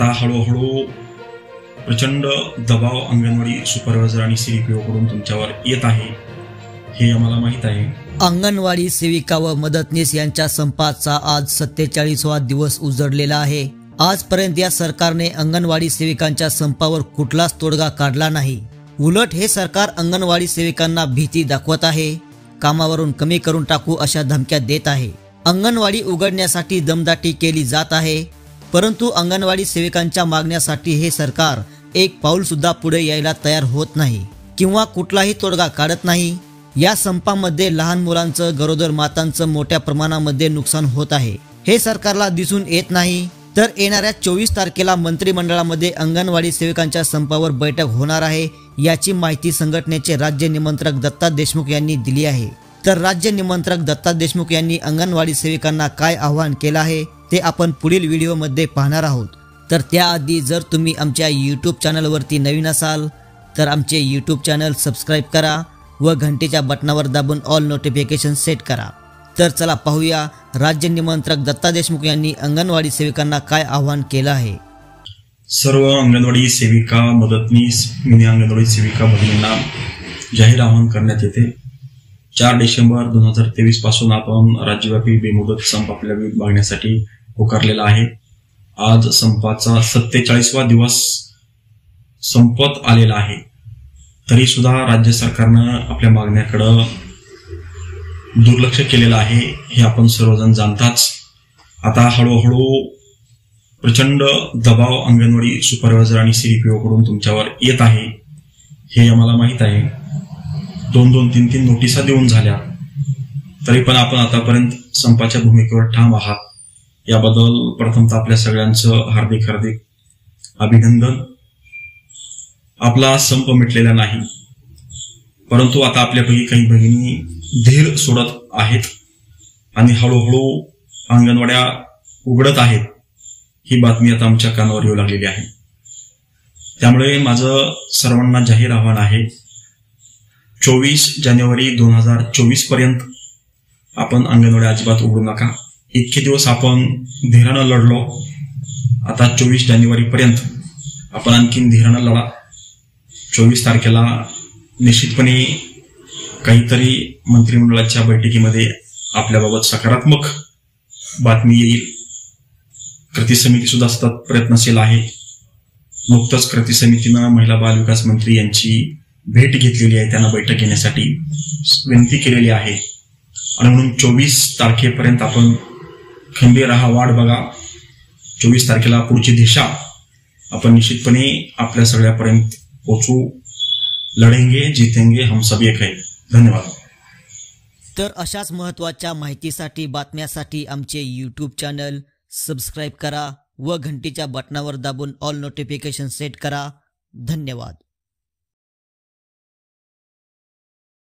आता हळूहळू प्रचंड दबाव अंगणवाडी सुपरवायझर आणि सीडीपीओ कडून तुमच्यावर येत आहे, हे आम्हाला माहित आहे। अंगणवाडी सेविका व मदतनीस यांच्या संपाचा आज 47वा दिवस उजडलेला आहे। आजपर्यंत या सरकारने अंगणवाडी सेविकांच्या संपावर कुठलाच तोडगा काढला नाही। उलट हे सरकार अंगणवाडी सेविकांना भीती दाखवत आहे, कामावरून कमी करून टाकू अशा धमक्या देत आहे। अंगणवाडी उघडण्यासाठी दमदाटी केली जात आहे, परंतु अंगणवाडी सेविकांच्या मागण्यासाठी हे सरकार एक पाऊल सुद्धा पुढे यायला तयार होत नाही किंवा कुठलाही तोडगा काढत नाही। या संपामध्ये लहान मुलांचं, गरोदर मातांचं मोठ्या प्रमाणामध्ये नुकसान होत आहे, हे सरकारला दिसून येत नाही। तर येणाऱ्या 24 तारखेला मंत्रिमंडळामध्ये अंगणवाडी सेविकांच्या संपावर बैठक होणार आहे, याची माहिती संघटनेचे राज्य निमंत्रक दत्ता देशमुख यांनी दिली आहे। तर राज्य निमंत्रक दत्ता देशमुख यांनी अंगणवाडी सेविकांना काय आवाहन केलं आहे ते आपण पुढील व्हिडिओमध्ये पाहणार आहोत। तर त्याआधी जर तुम्ही आमच्या YouTube चॅनलवरती नवीन असाल तर आमचे YouTube चॅनल सबस्क्राईब करा व घंटेच्या बटनावर दाबून ऑल नोटिफिकेशन सेट करा। तर चला पाहूया राज्य निमंत्रक दत्ता देशमुख यांनी अंगणवाडी सेविकांना काय आवाहन केलं आहे। सर्व अंगणवाडी सेविका, मदतनीस, मिनी अंगणवाडी सेविका भगिनींना जाहीर आवाहन करण्यात येते। 4 डिसेंबर 2023 पासून आपण राज्यव्यापी बेमुदत संप आपल्या विविध मागण्यासाठी पुकारलेला आहे। आज संपाचा 47वा दिवस संपत आलेला आहे, तरी सुद्धा राज्य सरकारनं आपल्या मागण्याकडे दुर्लक्ष केलेलं आहे, हे आपण सर्वजण जाणताच। आता हळूहळू प्रचंड दबाव अंगणवाडी सुपरवायझर आणि सीडीपीओ कडून तुमच्यावर येत आहे, हे आम्हाला माहित आहे। 2-2, 3-3 नोटिसा देऊन झाल्या, तरी पण आपण आतापर्यंत संपाच्या भूमिकेवर ठाम आहात, याबद्दल प्रथमतः आपल्या सगळ्यांचं हार्दिक अभिनंदन। आपला संप मिटलेला नाही, परंतु आता आपल्यापैकी काही भगिनी धीर सोडत आहेत आणि हळूहळू अंगणवाड्या उघडत आहेत, ही बातमी आता आमच्या कानावर येऊ लागलेली आहे। त्यामुळे माझं सर्वांना जाहीर आव्हान आहे, 24 जानेवारी 2024 पर्यंत आपण अंगणवाड्या अजिबात उघडू नका। इतके दिवस आपण धीरानं लढलो, आता 24 जानेवारी पर्यंत आपण आणखीन धीरानं लढा। 24 तारखेला निश्चितपणे काहीतरी मंत्रिमंडळाच्या बैठकीमध्ये आपल्याबाबत सकारात्मक बातमी येईल। कृती समिती सुद्धा सतत प्रयत्नशील आहे। नुकतंच कृती समितीनं महिला बाल विकास मंत्री यांची भेट घेतलेली आहे, त्यांना बैठक घेण्यासाठी विनंती केलेली आहे आणि म्हणून 24 तारखेपर्यंत आपण खंबीर राहा, वाट बघा। 24 तारखेला पुढची दिशा आपण निश्चितपणे आपल्या सगळ्यापर्यंत पोहोचू। लढेंगे, जीतेंगे, हम सब एक है। धन्यवाद। तर अशाच महत्त्वाच्या माहितीसाठी, बातम्यासाठी आमचे YouTube चॅनल सबस्क्राईब करा व घंटीच्या बटनावर दाबून ऑल नोटिफिकेशन सेट करा। धन्यवाद।